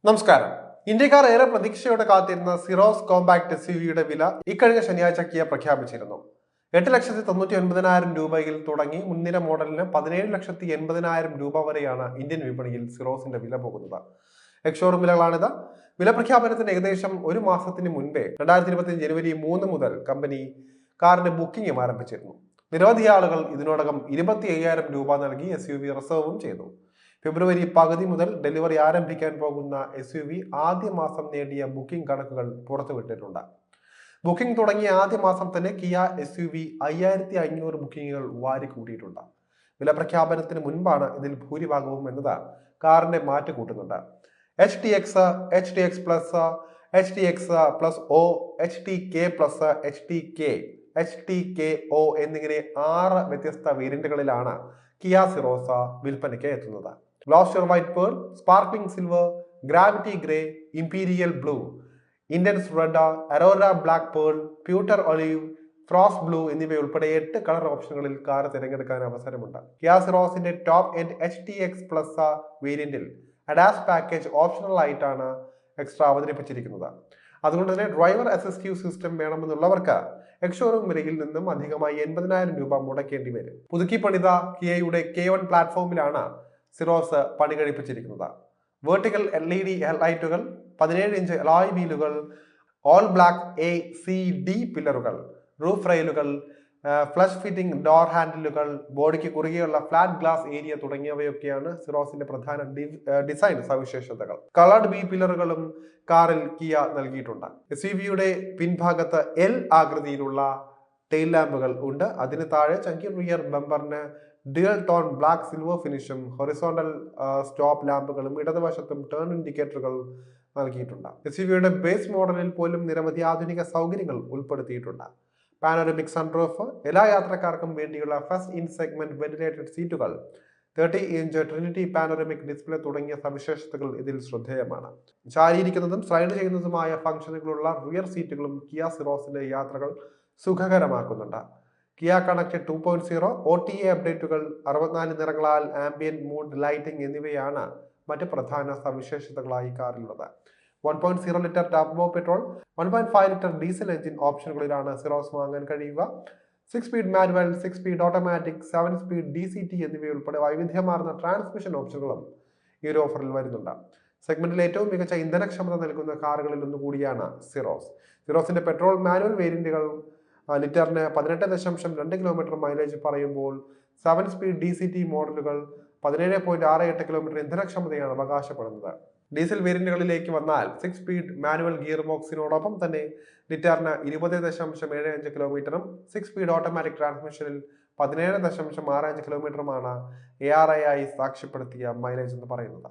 നമസ്കാരം. ഇന്ത്യക്കാർ ഏറെ പ്രതീക്ഷയോടെ കാത്തിരുന്ന സിറോസ് കോമ്പാക്ട് SUV-യുടെ വില ഇക്കഴിഞ്ഞ ശനിയാഴ്ച കിയ പ്രഖ്യാപിച്ചിരുന്നു. 8,99,000 രൂപയിൽ തുടങ്ങി മുൻനിര മോഡലിന് 17,80,000 രൂപ വരെയാണ് ഇന്ത്യൻ വിപണിയിൽ സിറോസിന്റെ വില പോകുന്നത്. എക്സ്ഷോറൂം വിലകളാണിത്. വില പ്രഖ്യാപനത്തിന് ഏകദേശം ഒരു മാസത്തിന് മുൻപേ 2025 ജനുവരി 3 മുതൽ കമ്പനി കാറിന്റെ ബുക്കിംഗും ആരംഭിച്ചിരുന്നു. നിരവധി ആളുകൾ ഇതിനോടകം 25,000 രൂപ നൽകി SUV റിസർവും ചെയ്തു. ഫെബ്രുവരി പകുതി മുതൽ ഡെലിവറി ആരംഭിക്കാൻ പോകുന്ന SUV ആദ്യ മാസം നേടിയ ബുക്കിംഗ് കണക്കുകൾ പുറത്തുവിട്ടിട്ടുണ്ട്. ബുക്കിംഗ് തുടങ്ങിയ ആദ്യ മാസം തന്നെ കിയ SUV 5,500 ബുക്കിംഗുകൾ വാരിക്കൂട്ടിയിട്ടുണ്ട്. വില പ്രഖ്യാപനത്തിന് മുൻപാണ് ഇതിൽ ഭൂരിഭാഗവും എന്നത് കാറിന്റെ മാറ്റ് കൂട്ടുന്നുണ്ട്. HTX, HTX plus, HTX plus O, HTK plus, HTK, HTKO എന്നിങ്ങനെ 6 വ്യത്യസ്ത വേരിയന്റുകളിലാണ് കിയ സിറോസ വിൽപ്പനയ്ക്ക് എത്തുന്നത്. Glacier white pearl, sparkling silver, gravity grey, imperial blue, intense red, aurora black pearl, pewter olive, frost blue എന്നിവയുൾപ്പെടെ 8 കളർ ഓപ്ഷനുകളിൽ car തിരഞ്ഞെടുക്കാൻ അവസരമുണ്ട്. Kia സിറോസിന്റെ top end HTX plus വേരിയന്റിൽ അഡാസ് പാക്കേജ് ഓപ്ഷണൽ ആയിട്ടാണ് എക്സ്ട്രാ അവതരിപ്പിച്ചിരിക്കുന്നത്. അതുകൊണ്ട് തന്നെ ഡ്രൈവർ അസിസ്റ്റീവ് സിസ്റ്റം വേണമെന്നുള്ളവർക്ക് എക്സ്ഷോറൂം വിലയിൽ നിന്നും അധികമായി 80,000 രൂപ മുടക്കേണ്ടി വരും. പുതുക്കി പണിത കിയയുടെ K1 പ്ലാറ്റ്ഫോമിലാണ് സിറോസ് പണി കഴിപ്പിച്ചിരിക്കുന്നത്. വെർട്ടിക്കൽ LED ഹെഡ്ലൈറ്റുകൾ, 17 ഇഞ്ച് അലോയ് വീലുകൾ, ഓൾ ബ്ലാക്ക് ACD പില്ലറുകൾ, റൂഫ് റെയിലുകൾ, ഫ്ലഷ് ഫിറ്റിംഗ് ഡോർ ഹാൻഡിലുകൾ, ബോഡിക്ക് കുറുകെയുള്ള ഫ്ലാറ്റ് ഗ്ലാസ് ഏരിയ തുടങ്ങിയവയൊക്കെയാണ് സിറോസിന്റെ പ്രധാന ഡിസൈൻ സവിശേഷതകൾ. കളർഡ് B പില്ലറുകളും കാറിൽ കിയ നൽകിയിട്ടുണ്ട്. SUV-യുടെ പിൻഭാഗത്ത് L ആകൃതിയിലുള്ള ടെയിൽ ലാമ്പുകൾ ഉണ്ട്. അതിന് താഴെ ചങ്കി റിയർ ബമ്പറിന് ഡ്യുവൽ ടോൺ ബ്ലാക്ക് സിൽവർ ഫിനിഷും ഹൊറിസോണ്ടൽ സ്റ്റോപ്പ് ലാമ്പുകളും ഇടതുവശത്തും ടേൺ ഇൻഡിക്കേറ്ററുകൾ നൽകിയിട്ടുണ്ട്. SUV-യുടെ ബേസ് മോഡലിൽ പോലും നിരവധി ആധുനിക സൗകര്യങ്ങൾ ഉൾപ്പെടുത്തിയിട്ടുണ്ട്. പാനോരമിക് സൺറൂഫ്, എല്ലാ യാത്രക്കാർക്കും വേണ്ടിയുള്ള ഫസ്റ്റ് ഇൻ സെഗ്മെന്റ് വെന്റിലേറ്റഡ് സീറ്റുകൾ, 30 ഇഞ്ച് ട്രിനിറ്റി പാനോരമിക് ഡിസ്പ്ലേ തുടങ്ങിയ സവിശേഷതകൾ ഇതിൽ ശ്രദ്ധേയമാണ്. ചാരിയിരിക്കുന്നതും സ്ലൈഡ് ചെയ്യുന്നതുമായ ഫംഗ്ഷനുകളുള്ള റിയർ സീറ്റുകളും കിയ സിറോസിന്റെ യാത്രകൾ സുഖകരമാക്കുന്നുണ്ട്. കിയ കണക്ട് 2.0, OTA അപ്ഡേറ്റുകൾ, 64 നിറങ്ങളാൽ ആംബിയന്റ് മൂഡ് ലൈറ്റിംഗ് എന്നിവയാണ് മറ്റ് പ്രധാന സവിശേഷതകളായി കാറിലുള്ളത്. 1.0 litre turbo petrol, 1.5 litre diesel engine ഓപ്ഷനുകളിലാണ് സിറോസ് വാങ്ങാൻ കഴിയുക. 6 speed manual, 6 speed automatic, 7 speed DCT എന്നിവയുൾപ്പെടെ വൈവിധ്യമാർന്ന ട്രാൻസ്മിഷൻ ഓപ്ഷനുകളും ഈ ഒരു ഓഫറിൽ വരുന്നുണ്ട്. സെഗ്മെന്റിൽ ഏറ്റവും മികച്ച ഇന്ധനക്ഷമത നൽകുന്ന കാറുകളിൽ ഒന്നുകൂടിയാണ് സിറോസ്. സിറോസിന്റെ പെട്രോൾ മാനുവൽ വേരിയന്റുകൾ ലിറ്ററിന് 18.2 കിലോമീറ്റർ മൈലേജ് പറയുമ്പോൾ 7 സ്പീഡ് DCT മോഡലുകൾ 17.68 കിലോമീറ്റർ ഇന്ധനക്ഷമതയാണ് അവകാശപ്പെടുന്നത്. ഡീസൽ വേരിയന്റുകളിലേക്ക് വന്നാൽ 6 സ്പീഡ് മാനുവൽ ഗിയർ ബോക്സിനോടൊപ്പം തന്നെ ലിറ്ററിന് 20.75 കിലോമീറ്ററും 6 സ്പീഡ് ഓട്ടോമാറ്റിക് ട്രാൻസ്മിഷനിൽ 17.65 കിലോമീറ്ററുമാണ് ARAI സാക്ഷ്യപ്പെടുത്തിയ മൈലേജ് എന്ന് പറയുന്നത്.